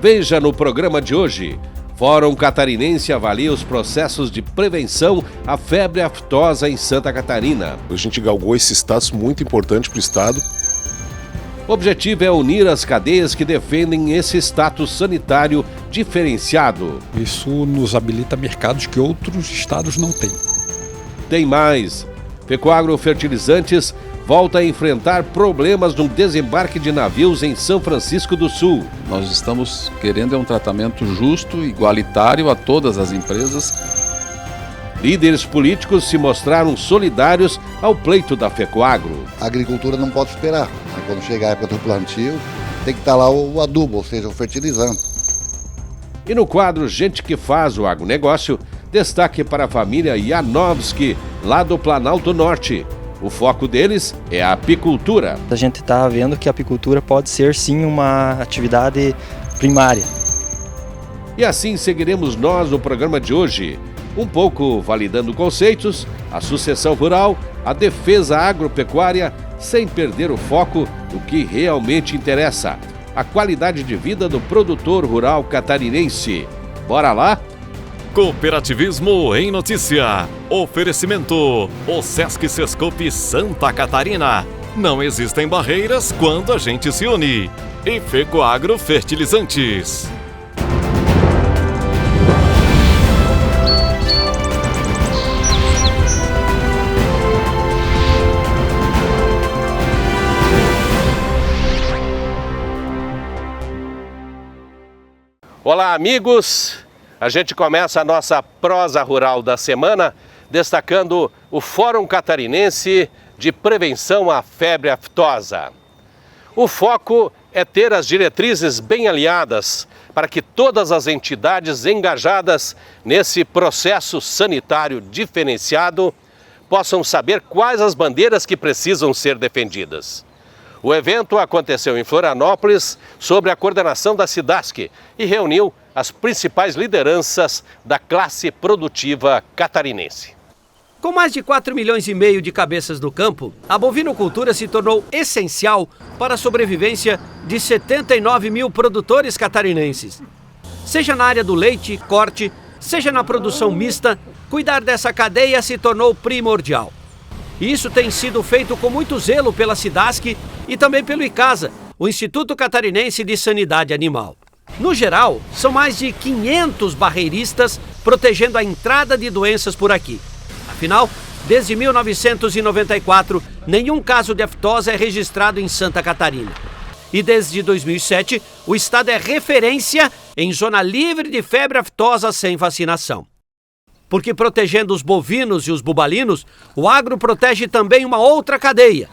Veja no programa de hoje. Fórum Catarinense avalia os processos de prevenção à febre aftosa em Santa Catarina. A gente galgou esse status muito importante para o Estado. O objetivo é unir as cadeias que defendem esse status sanitário diferenciado. Isso nos habilita mercados que outros estados não têm. Tem mais. Fecoagro Fertilizantes volta a enfrentar problemas no desembarque de navios em São Francisco do Sul. Nós estamos querendo um tratamento justo, igualitário a todas as empresas. Líderes políticos se mostraram solidários ao pleito da Fecoagro. A agricultura não pode esperar. Quando chegar a época do plantio, tem que estar lá o adubo, ou seja, o fertilizante. E no quadro Gente que Faz o Agronegócio, destaque para a família Janovski, lá do Planalto Norte. O foco deles é a apicultura. A gente está vendo que a apicultura pode ser sim uma atividade primária. E assim seguiremos nós no programa de hoje. Um pouco validando conceitos, a sucessão rural, a defesa agropecuária, sem perder o foco do que realmente interessa, a qualidade de vida do produtor rural catarinense. Bora lá? Cooperativismo em Notícia. Oferecimento: o Sesc Sescope Santa Catarina. Não existem barreiras quando a gente se une. E Fecoagro Fertilizantes. Olá, amigos! A gente começa a nossa prosa rural da semana destacando o Fórum Catarinense de Prevenção à Febre Aftosa. O foco é ter as diretrizes bem alinhadas para que todas as entidades engajadas nesse processo sanitário diferenciado possam saber quais as bandeiras que precisam ser defendidas. O evento aconteceu em Florianópolis sob a coordenação da SIDASC e reuniu as principais lideranças da classe produtiva catarinense. Com mais de 4,5 milhões de cabeças no campo, a bovinocultura se tornou essencial para a sobrevivência de 79 mil produtores catarinenses. Seja na área do leite, corte, seja na produção mista, cuidar dessa cadeia se tornou primordial. Isso tem sido feito com muito zelo pela SIDASC e também pelo ICASA, o Instituto Catarinense de Sanidade Animal. No geral, são mais de 500 barreiristas protegendo a entrada de doenças por aqui. Afinal, desde 1994, nenhum caso de aftosa é registrado em Santa Catarina. E desde 2007, o estado é referência em zona livre de febre aftosa sem vacinação. Porque protegendo os bovinos e os bubalinos, o agro protege também uma outra cadeia,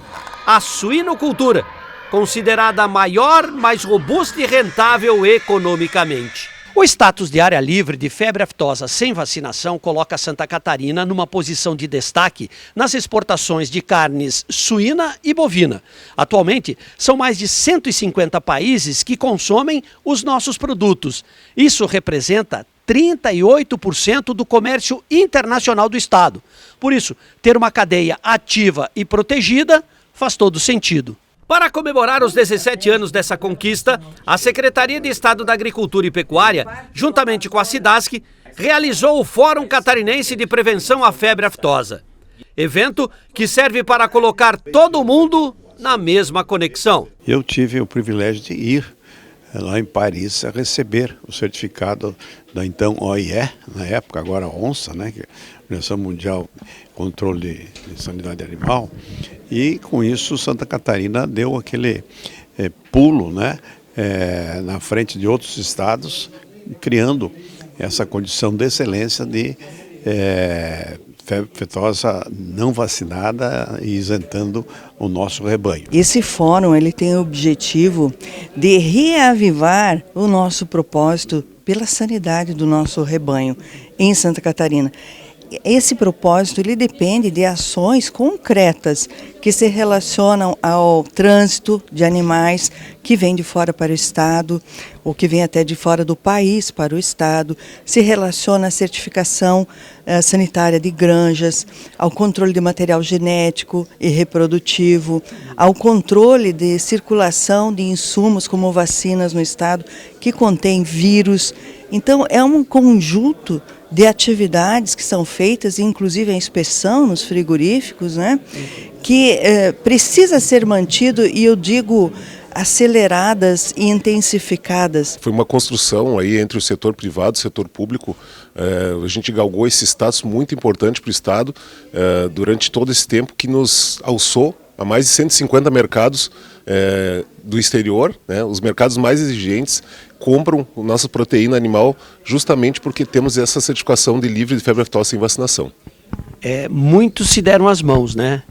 a suinocultura, considerada a maior, mais robusta e rentável economicamente. O status de área livre de febre aftosa sem vacinação coloca Santa Catarina numa posição de destaque nas exportações de carnes suína e bovina. Atualmente, são mais de 150 países que consomem os nossos produtos. Isso representa 38% do comércio internacional do estado. Por isso, ter uma cadeia ativa e protegida faz todo sentido. Para comemorar os 17 anos dessa conquista, a Secretaria de Estado da Agricultura e Pecuária, juntamente com a SIDASC, realizou o Fórum Catarinense de Prevenção à Febre Aftosa. Evento que serve para colocar todo mundo na mesma conexão. Eu tive o privilégio de ir lá em Paris a receber o certificado da então OIE, na época, agora ONSA, né, que é a Organização Mundial de Controle de Sanidade Animal, e com isso Santa Catarina deu aquele pulo, né, na frente de outros estados, criando essa condição de excelência de febre aftosa não vacinada e isentando o nosso rebanho. Esse fórum ele tem o objetivo de reavivar o nosso propósito pela sanidade do nosso rebanho em Santa Catarina. esse propósito ele depende de ações concretas que se relacionam ao trânsito de animais que vêm de fora para o estado, ou que vêm até de fora do país para o estado, se relaciona à certificação sanitária de granjas, ao controle de material genético e reprodutivo, ao controle de circulação de insumos como vacinas no estado que contém vírus. Então é um conjunto de atividades que são feitas, inclusive a inspeção nos frigoríficos, né, que precisa ser mantido, e eu digo aceleradas e intensificadas. Foi uma construção aí entre o setor privado e o setor público. A gente galgou esse status muito importante para o Estado durante todo esse tempo, que nos alçou a mais de 150 mercados do exterior, né? Os mercados mais exigentes compram a nossa proteína animal justamente porque temos essa certificação de livre de febre aftosa sem vacinação. Muitos se deram as mãos, né?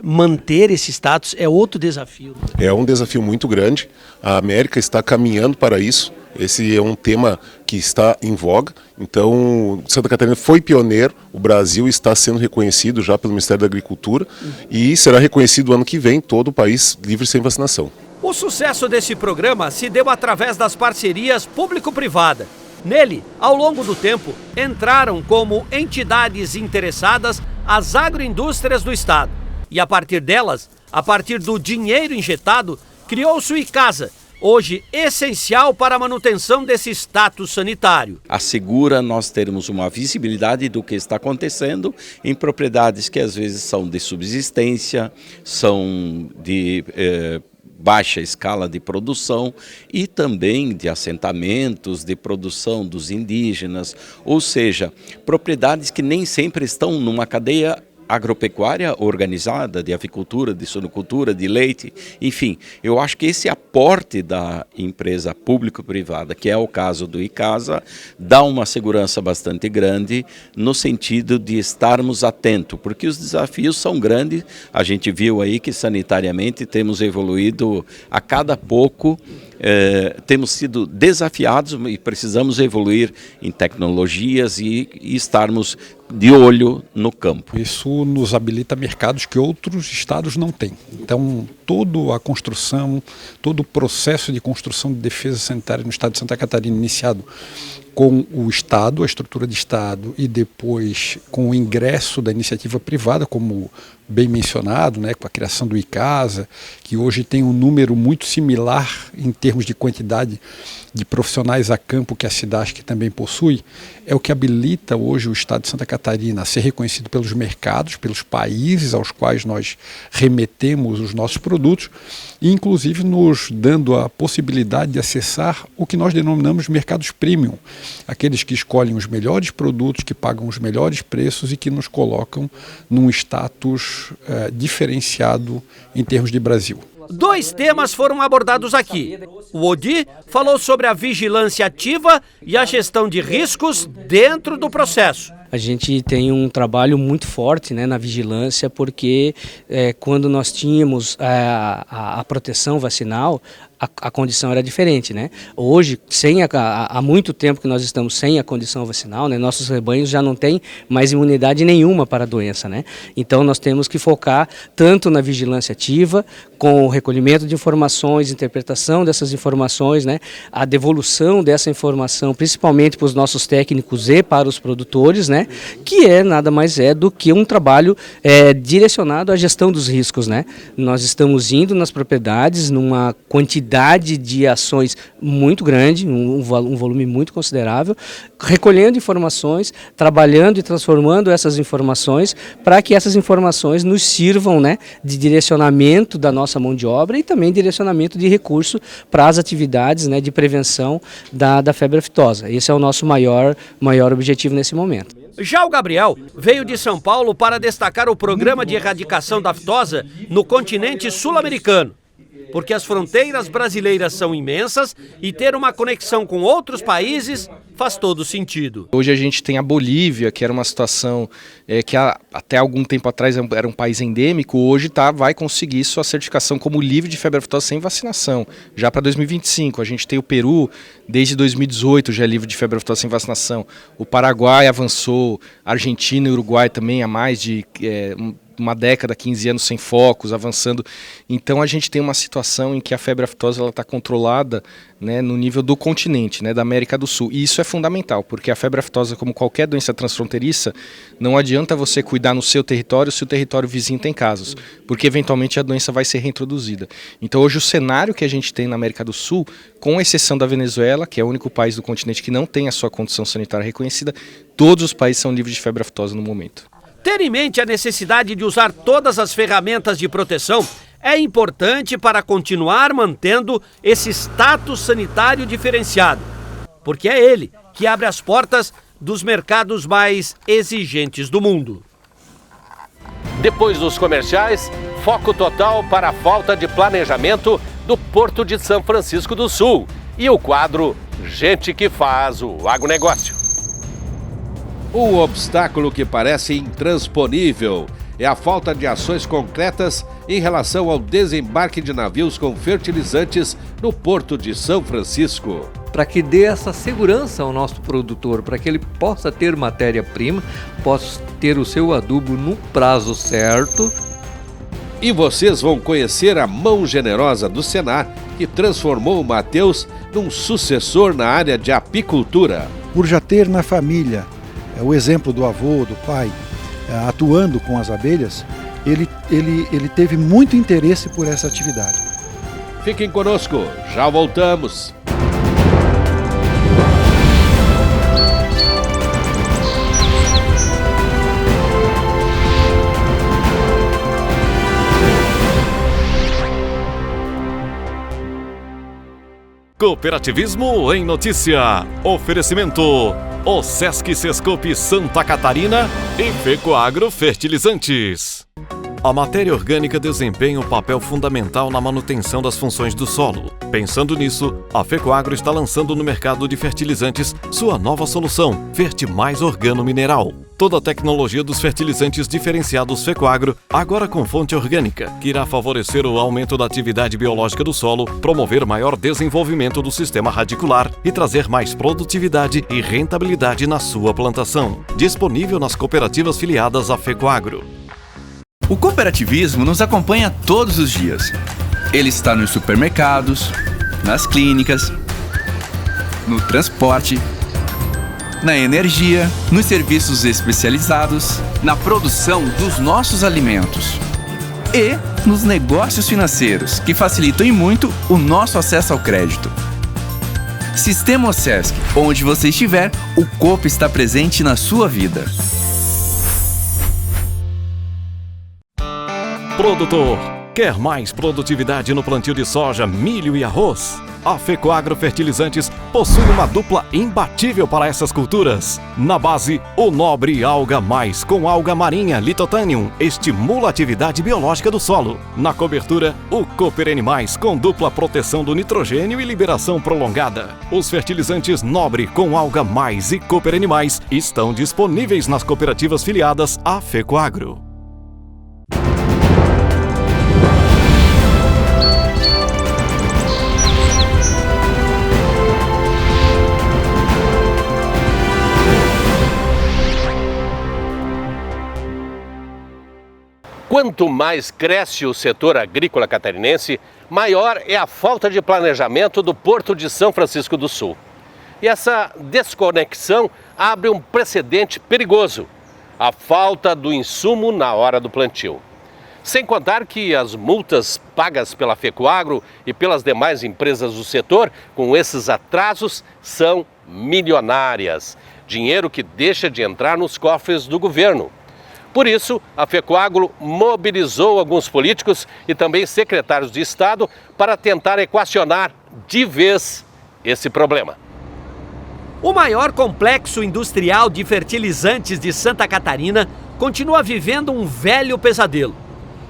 Manter esse status é outro desafio. É um desafio muito grande. A América está caminhando para isso. Esse é um tema que está em voga. Então, Santa Catarina foi pioneiro. O Brasil está sendo reconhecido já pelo Ministério da Agricultura e será reconhecido ano que vem todo o país livre sem vacinação. O sucesso desse programa se deu através das parcerias público-privada. Nele, ao longo do tempo, entraram como entidades interessadas as agroindústrias do estado. E a partir delas, a partir do dinheiro injetado, criou-se o ICASA, hoje essencial para a manutenção desse status sanitário. Assegura nós termos uma visibilidade do que está acontecendo em propriedades que às vezes são de subsistência, são de baixa escala de produção e também de assentamentos, de produção dos indígenas, ou seja, propriedades que nem sempre estão numa cadeia agropecuária organizada, de avicultura, de suinocultura, de leite, enfim, eu acho que esse aporte da empresa público-privada, que é o caso do ICASA, dá uma segurança bastante grande no sentido de estarmos atentos, porque os desafios são grandes. A gente viu aí que sanitariamente temos evoluído a cada pouco, temos sido desafiados e precisamos evoluir em tecnologias e estarmos de olho no campo. Isso nos habilita mercados que outros estados não têm. Então, toda a construção, todo o processo de construção de defesa sanitária no estado de Santa Catarina, iniciado com o Estado, a estrutura de Estado, e depois com o ingresso da iniciativa privada, como bem mencionado, né, com a criação do ICASA, que hoje tem um número muito similar em termos de quantidade de profissionais a campo que a SIDASC também possui, é o que habilita hoje o Estado de Santa Catarina a ser reconhecido pelos mercados, pelos países aos quais nós remetemos os nossos produtos, e inclusive nos dando a possibilidade de acessar o que nós denominamos de mercados premium, aqueles que escolhem os melhores produtos, que pagam os melhores preços e que nos colocam num status diferenciado em termos de Brasil. 2 temas foram abordados aqui. O Odi falou sobre a vigilância ativa e a gestão de riscos dentro do processo. A gente tem um trabalho muito forte, né, na vigilância, porque quando nós tínhamos a proteção vacinal, a condição era diferente, né? Hoje, há muito tempo que nós estamos sem a condição vacinal, né? Nossos rebanhos já não têm mais imunidade nenhuma para a doença, né? Então nós temos que focar tanto na vigilância ativa, com o recolhimento de informações, interpretação dessas informações, né? A devolução dessa informação, principalmente para os nossos técnicos e para os produtores, né? Que nada mais do que um trabalho direcionado à gestão dos riscos, né? Nós estamos indo nas propriedades numa quantidade de ações muito grande, um volume muito considerável, recolhendo informações, trabalhando e transformando essas informações para que essas informações nos sirvam, né, de direcionamento da nossa mão de obra e também direcionamento de recurso para as atividades, né, de prevenção da febre aftosa. Esse é o nosso maior objetivo nesse momento. Já o Gabriel veio de São Paulo para destacar o programa de erradicação da aftosa no continente sul-americano. Porque as fronteiras brasileiras são imensas e ter uma conexão com outros países faz todo sentido. Hoje a gente tem a Bolívia, que era uma situação que até algum tempo atrás era um país endêmico, hoje vai conseguir sua certificação como livre de febre aftosa sem vacinação, já para 2025. A gente tem o Peru, desde 2018 já é livre de febre aftosa sem vacinação. O Paraguai avançou, a Argentina e o Uruguai também há mais de uma década, 15 anos sem focos, avançando. Então a gente tem uma situação em que a febre aftosa está controlada, né, no nível do continente, né, da América do Sul. E isso é fundamental, porque a febre aftosa, como qualquer doença transfronteiriça, não adianta você cuidar no seu território se o território vizinho tem casos, porque eventualmente a doença vai ser reintroduzida. Então hoje o cenário que a gente tem na América do Sul, com exceção da Venezuela, que é o único país do continente que não tem a sua condição sanitária reconhecida, todos os países são livres de febre aftosa no momento. Ter em mente a necessidade de usar todas as ferramentas de proteção é importante para continuar mantendo esse status sanitário diferenciado, porque é ele que abre as portas dos mercados mais exigentes do mundo. Depois dos comerciais, foco total para a falta de planejamento do Porto de São Francisco do Sul e o quadro Gente que Faz o Agronegócio. O obstáculo que parece intransponível é a falta de ações concretas em relação ao desembarque de navios com fertilizantes no Porto de São Francisco. Para que dê essa segurança ao nosso produtor, para que ele possa ter matéria-prima, possa ter o seu adubo no prazo certo. E vocês vão conhecer a mão generosa do Senar, que transformou o Matheus num sucessor na área de apicultura. Por já ter na família o exemplo do avô, do pai, atuando com as abelhas, ele teve muito interesse por essa atividade. Fiquem conosco, já voltamos. Cooperativismo em Notícia. Oferecimento: o Sesc Sescope Santa Catarina e Fecoagro Fertilizantes. A matéria orgânica desempenha um papel fundamental na manutenção das funções do solo. Pensando nisso, a Fecoagro está lançando no mercado de fertilizantes sua nova solução, Fertimais Organo Mineral. Toda a tecnologia dos fertilizantes diferenciados Fecoagro, agora com fonte orgânica, que irá favorecer o aumento da atividade biológica do solo, promover maior desenvolvimento do sistema radicular e trazer mais produtividade e rentabilidade na sua plantação. Disponível nas cooperativas filiadas à Fecoagro. O cooperativismo nos acompanha todos os dias. Ele está nos supermercados, nas clínicas, no transporte, na energia, nos serviços especializados, na produção dos nossos alimentos e nos negócios financeiros, que facilitam e muito o nosso acesso ao crédito. Sistema OSESC, onde você estiver, o Coop está presente na sua vida. Produtor, quer mais produtividade no plantio de soja, milho e arroz? A Fecoagro Fertilizantes possui uma dupla imbatível para essas culturas. Na base, o Nobre Alga Mais com alga marinha Lithotanium estimula a atividade biológica do solo. Na cobertura, o Cooper Animais com dupla proteção do nitrogênio e liberação prolongada. Os fertilizantes Nobre com alga mais e Cooper Animais estão disponíveis nas cooperativas filiadas à Fecoagro. Quanto mais cresce o setor agrícola catarinense, maior é a falta de planejamento do Porto de São Francisco do Sul. E essa desconexão abre um precedente perigoso: a falta do insumo na hora do plantio. Sem contar que as multas pagas pela Fecoagro e pelas demais empresas do setor com esses atrasos são milionárias. Dinheiro que deixa de entrar nos cofres do governo. Por isso, a Fecoagro mobilizou alguns políticos e também secretários de Estado para tentar equacionar de vez esse problema. O maior complexo industrial de fertilizantes de Santa Catarina continua vivendo um velho pesadelo.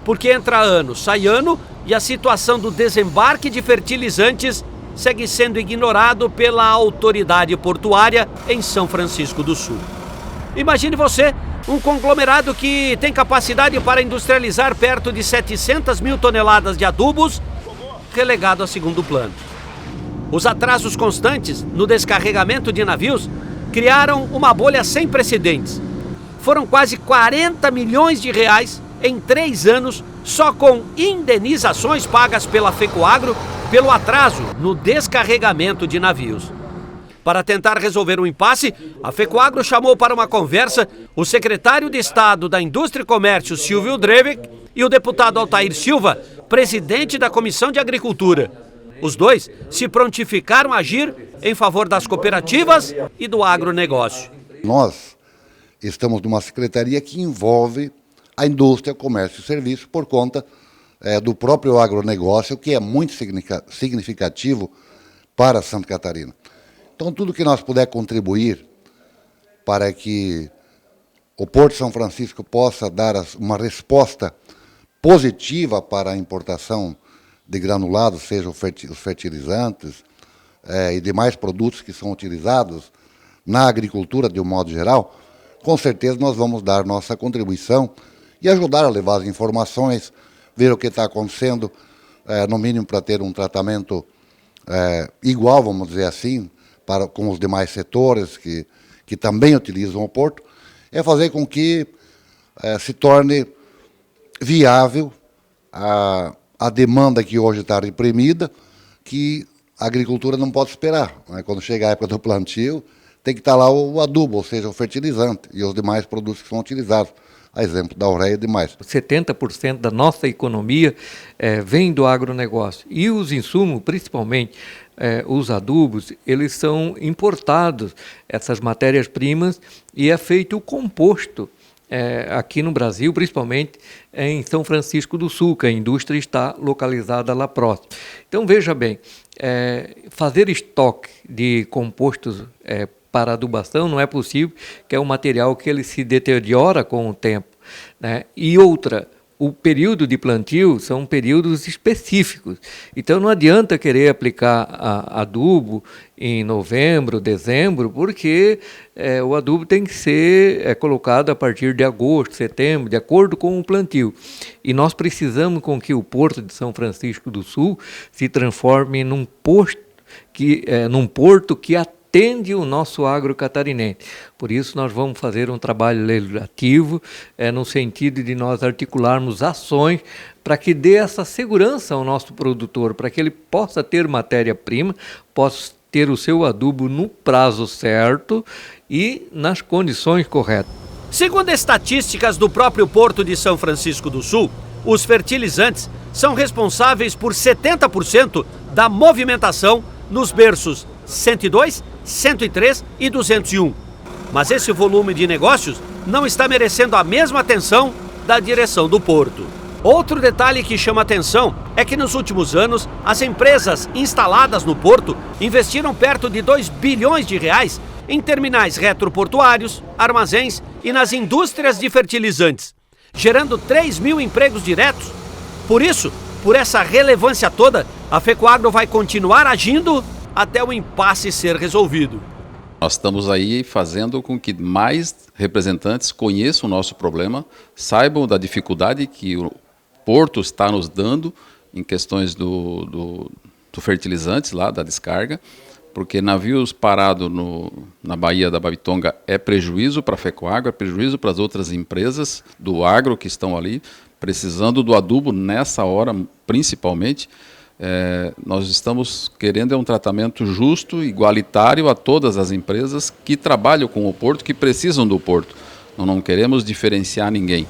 Porque entra ano, sai ano e a situação do desembarque de fertilizantes segue sendo ignorado pela autoridade portuária em São Francisco do Sul. Imagine você, um conglomerado que tem capacidade para industrializar perto de 700 mil toneladas de adubos, relegado a segundo plano. Os atrasos constantes no descarregamento de navios criaram uma bolha sem precedentes. Foram quase 40 milhões de reais em 3 anos só com indenizações pagas pela FECOAGRO pelo atraso no descarregamento de navios. Para tentar resolver o impasse, a FECOAGRO chamou para uma conversa o secretário de Estado da Indústria e Comércio, Silvio Drevik, e o deputado Altair Silva, presidente da Comissão de Agricultura. Os dois se prontificaram a agir em favor das cooperativas e do agronegócio. Nós estamos numa secretaria que envolve a indústria, comércio e serviço por conta do próprio agronegócio, que é muito significativo para Santa Catarina. Então, tudo que nós puder contribuir para que o Porto de São Francisco possa dar uma resposta positiva para a importação de granulados, sejam os fertilizantes e demais produtos que são utilizados na agricultura de um modo geral, com certeza nós vamos dar nossa contribuição e ajudar a levar as informações, ver o que está acontecendo, no mínimo para ter um tratamento igual, vamos dizer assim, com os demais setores que também utilizam o porto, é fazer com que se torne viável a demanda que hoje está reprimida, que a agricultura não pode esperar. Né? Quando chega a época do plantio, tem que estar lá o adubo, ou seja, o fertilizante e os demais produtos que são utilizados, a exemplo da ureia e demais. 70% da nossa economia vem do agronegócio e os insumos, principalmente os adubos, eles são importados, essas matérias-primas, e é feito o composto aqui no Brasil, principalmente em São Francisco do Sul, que a indústria está localizada lá próximo. Então, veja bem, fazer estoque de compostos para adubação não é possível, que é um material que ele se deteriora com o tempo, né? E outra, o período de plantio são períodos específicos. Então não adianta querer aplicar adubo em novembro, dezembro, porque o adubo tem que ser colocado a partir de agosto, setembro, de acordo com o plantio. E nós precisamos com que o Porto de São Francisco do Sul se transforme num porto que atende o nosso agro catarinense. Por isso nós vamos fazer um trabalho legislativo no sentido de nós articularmos ações para que dê essa segurança ao nosso produtor, para que ele possa ter matéria-prima, possa ter o seu adubo no prazo certo e nas condições corretas. Segundo estatísticas do próprio Porto de São Francisco do Sul, os fertilizantes são responsáveis por 70% da movimentação nos berços 102, 103 e 201. Mas esse volume de negócios não está merecendo a mesma atenção da direção do porto. Outro detalhe que chama atenção é que nos últimos anos as empresas instaladas no porto investiram perto de 2 bilhões de reais em terminais retroportuários, armazéns e nas indústrias de fertilizantes, gerando 3 mil empregos diretos. Por isso, por essa relevância toda, a FECOAGRO vai continuar agindo até o impasse ser resolvido. Nós estamos aí fazendo com que mais representantes conheçam o nosso problema, saibam da dificuldade que o Porto está nos dando em questões do fertilizantes lá, da descarga, porque navios parados na Baía da Babitonga é prejuízo para a FECOAGRO, é prejuízo para as outras empresas do agro que estão ali, precisando do adubo nessa hora, principalmente. Nós estamos querendo um tratamento justo, igualitário a todas as empresas que trabalham com o Porto, que precisam do Porto. Nós não queremos diferenciar ninguém.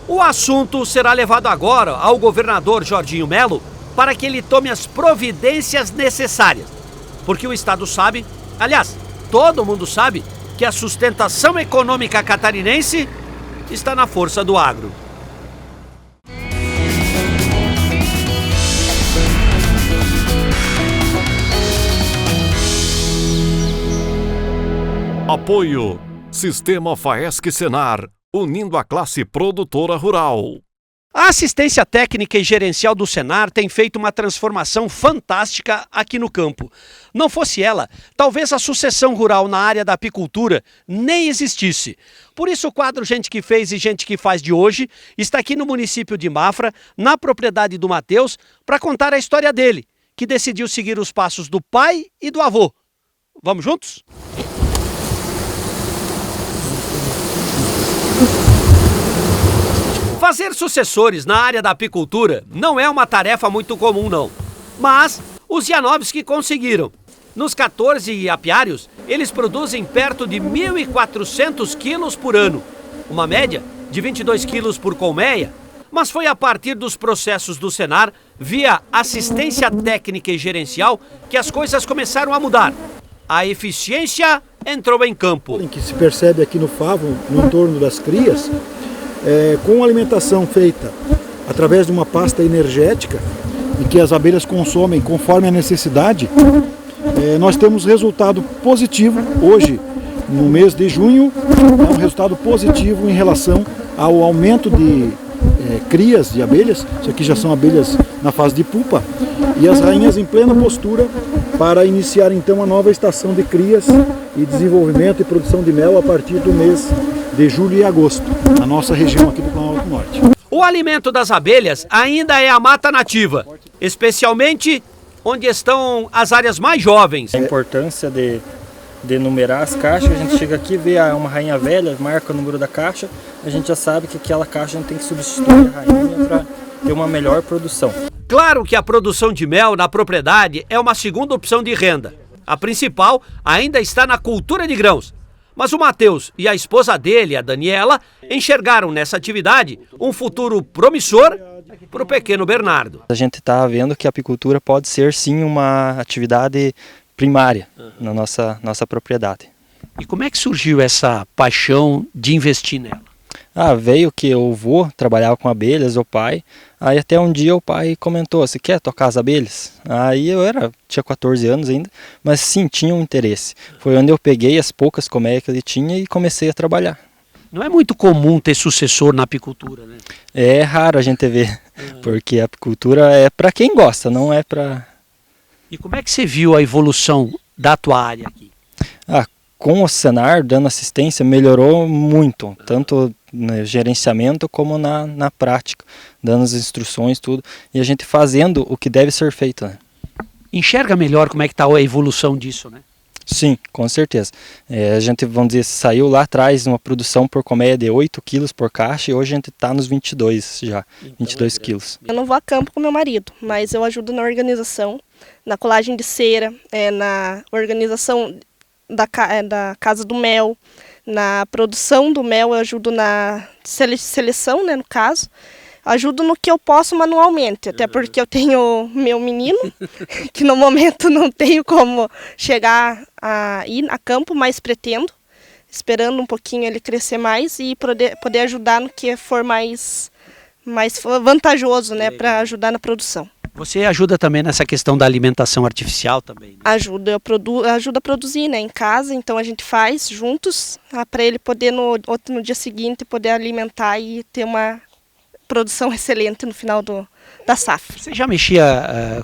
O assunto será levado agora ao governador Jorginho Melo para que ele tome as providências necessárias. Porque o Estado sabe, aliás, todo mundo sabe, que a sustentação econômica catarinense está na força do agro. Apoio Sistema Faesc Senar, unindo a classe produtora rural. A assistência técnica e gerencial do Senar tem feito uma transformação fantástica aqui no campo. Não fosse ela, talvez a sucessão rural na área da apicultura nem existisse. Por isso o quadro Gente que Fez e Gente que Faz de hoje está aqui no município de Mafra, na propriedade do Matheus, para contar a história dele, que decidiu seguir os passos do pai e do avô. Vamos juntos? Fazer sucessores na área da apicultura não é uma tarefa muito comum, não. Mas os Janovski conseguiram. Nos 14 apiários, eles produzem perto de 1.400 quilos por ano. Uma média de 22 quilos por colmeia. Mas foi a partir dos processos do Senar, via assistência técnica e gerencial, que as coisas começaram a mudar. A eficiência entrou em campo. O que se percebe aqui no favo, no entorno das crias, com alimentação feita através de uma pasta energética e que as abelhas consomem conforme a necessidade, nós temos resultado positivo hoje, no mês de junho, um resultado positivo em relação ao aumento de crias de abelhas. Isso aqui já são abelhas na fase de pupa e as rainhas em plena postura para iniciar então a nova estação de crias e desenvolvimento e produção de mel a partir do mês de julho e agosto, na nossa região aqui do Planalto Norte. O alimento das abelhas ainda é a mata nativa, especialmente onde estão as áreas mais jovens. A importância de numerar as caixas, a gente chega aqui, vê uma rainha velha, marca o número da caixa, a gente já sabe que aquela caixa a gente tem que substituir a rainha para ter uma melhor produção. Claro que a produção de mel na propriedade é uma segunda opção de renda. A principal ainda está na cultura de grãos. Mas o Matheus e a esposa dele, a Daniela, enxergaram nessa atividade um futuro promissor para o pequeno Bernardo. A gente está vendo que a apicultura pode ser sim uma atividade primária na nossa propriedade. E como é que surgiu essa paixão de investir nela? Veio que eu vou trabalhar com abelhas, o pai, aí até um dia o pai comentou, você quer tocar as abelhas? Aí tinha 14 anos ainda, mas sim, tinha um interesse. Foi onde eu peguei as poucas colmeias que ele tinha e comecei a trabalhar. Não é muito comum ter sucessor na apicultura, né? É raro a gente ver, porque a apicultura é para quem gosta, não é para... E como é que você viu a evolução da tua área aqui? Com o Senar, dando assistência, melhorou muito, tanto no gerenciamento como na prática, dando as instruções, tudo, e a gente fazendo o que deve ser feito, né? Enxerga melhor como é que está a evolução disso, né? Sim, com certeza. A gente, vamos dizer, saiu lá atrás uma produção por colmeia de 8 quilos por caixa e hoje a gente está nos 22 já, então, 22 quilos. Eu não vou a campo com meu marido, mas eu ajudo na organização, na colagem de cera, na organização da Casa do Mel, na produção do mel, eu ajudo na seleção, né, no caso. Ajudo no que eu posso manualmente, até porque eu tenho meu menino, que no momento não tenho como chegar a ir a campo, mas pretendo, esperando um pouquinho ele crescer mais e poder ajudar no que for mais vantajoso, né, para ajudar na produção. Você ajuda também nessa questão da alimentação artificial também? Né? Ajudo a produzir, né, em casa, então a gente faz juntos, para ele poder no dia seguinte poder alimentar e ter uma produção excelente no final da safra. Você já mexia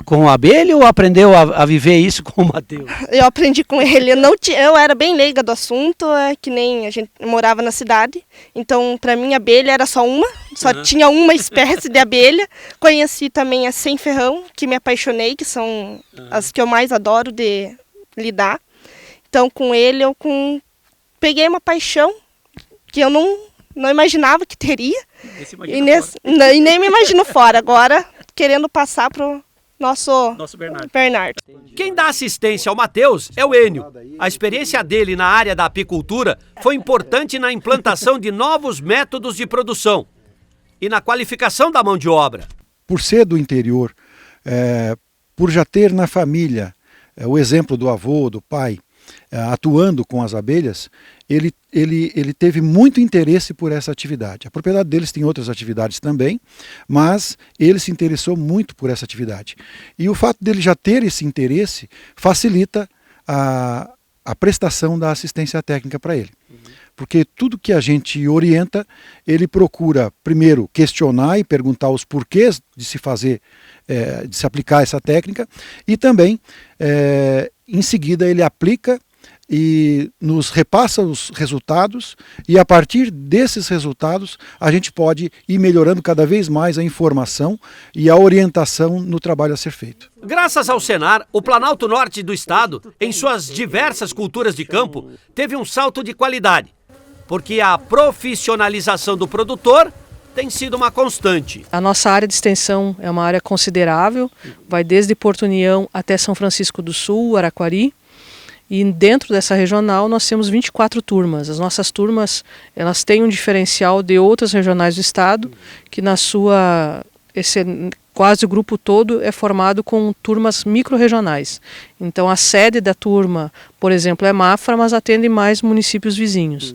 com abelha ou aprendeu a viver isso com o Matheus? Eu aprendi com ele, eu era bem leiga do assunto, que nem a gente morava na cidade, então para mim a abelha era só uma, tinha uma espécie de abelha. Conheci também as sem ferrão, que me apaixonei, que são as que eu mais adoro de lidar. Então com ele eu peguei uma paixão que eu não imaginava que teria e nem me imagino fora. Agora querendo passar para o nosso Bernardo. Quem dá assistência ao Matheus é o Enio. A experiência dele na área da apicultura foi importante na implantação de novos métodos de produção e na qualificação da mão de obra. Por ser do interior, por já ter na família o exemplo do avô, do pai, atuando com as abelhas, ele teve muito interesse por essa atividade. A propriedade deles tem outras atividades também, mas ele se interessou muito por essa atividade. E o fato dele já ter esse interesse facilita a prestação da assistência técnica para ele. porque tudo que a gente orienta, ele procura primeiro questionar e perguntar os porquês de se fazer, de se aplicar essa técnica, e também, em seguida, ele aplica e nos repassa os resultados, e a partir desses resultados a gente pode ir melhorando cada vez mais a informação e a orientação no trabalho a ser feito. Graças ao Senar, o Planalto Norte do estado, em suas diversas culturas de campo, teve um salto de qualidade, porque a profissionalização do produtor tem sido uma constante. A nossa área de extensão é uma área considerável, vai desde Porto União até São Francisco do Sul, Araquari. E dentro dessa regional nós temos 24 turmas. As nossas turmas, elas têm um diferencial de outras regionais do estado, que na sua, quase o grupo todo é formado com turmas micro-regionais. Então a sede da turma, por exemplo, é Mafra, mas atende mais municípios vizinhos.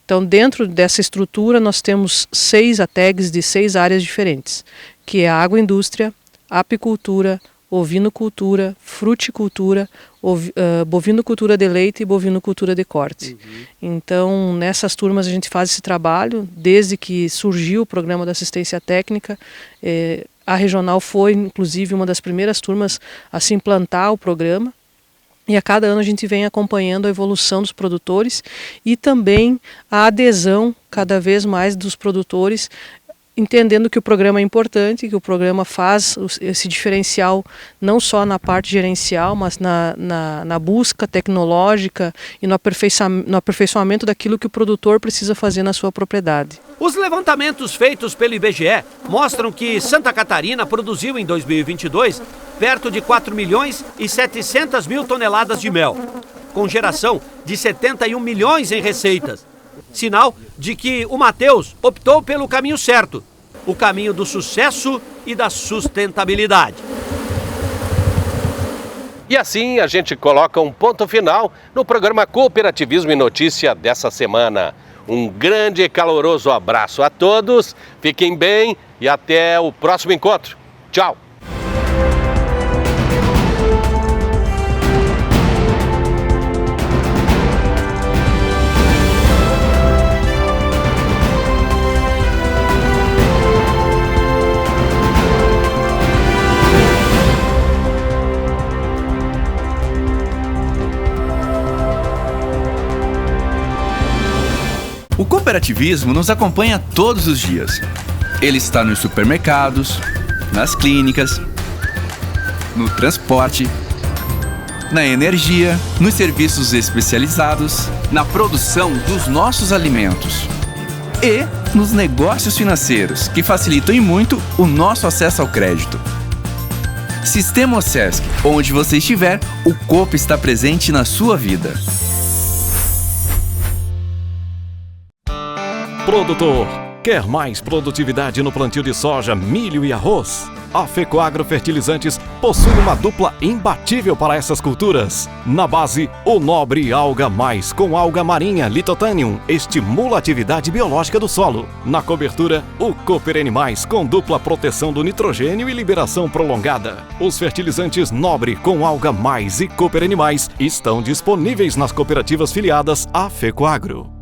Então dentro dessa estrutura nós temos 6 ATEGs de 6 áreas diferentes, que é a agroindústria, apicultura, ovinocultura, fruticultura, bovinocultura de leite e bovinocultura de corte. Então, nessas turmas a gente faz esse trabalho, desde que surgiu o programa da assistência técnica. A regional foi, inclusive, uma das primeiras turmas a se implantar o programa. E a cada ano a gente vem acompanhando a evolução dos produtores e também a adesão cada vez mais dos produtores, entendendo que o programa é importante, que o programa faz esse diferencial não só na parte gerencial, mas na busca tecnológica e no aperfeiçoamento daquilo que o produtor precisa fazer na sua propriedade. Os levantamentos feitos pelo IBGE mostram que Santa Catarina produziu em 2022 perto de 4 milhões e 700 mil toneladas de mel, com geração de 71 milhões em receitas. Sinal de que o Matheus optou pelo caminho certo, o caminho do sucesso e da sustentabilidade. E assim a gente coloca um ponto final no programa Cooperativismo e Notícia dessa semana. Um grande e caloroso abraço a todos, fiquem bem e até o próximo encontro. Tchau! O cooperativismo nos acompanha todos os dias. Ele está nos supermercados, nas clínicas, no transporte, na energia, nos serviços especializados, na produção dos nossos alimentos e nos negócios financeiros, que facilitam e muito o nosso acesso ao crédito. Sistema OSESC, onde você estiver, o Coop está presente na sua vida. Produtor, quer mais produtividade no plantio de soja, milho e arroz? A Fecoagro Fertilizantes possui uma dupla imbatível para essas culturas. Na base, o Nobre Alga Mais com alga marinha Lithothanium estimula a atividade biológica do solo. Na cobertura, o Cooper Animais com dupla proteção do nitrogênio e liberação prolongada. Os fertilizantes Nobre com alga mais e Cooper Animais estão disponíveis nas cooperativas filiadas à Fecoagro.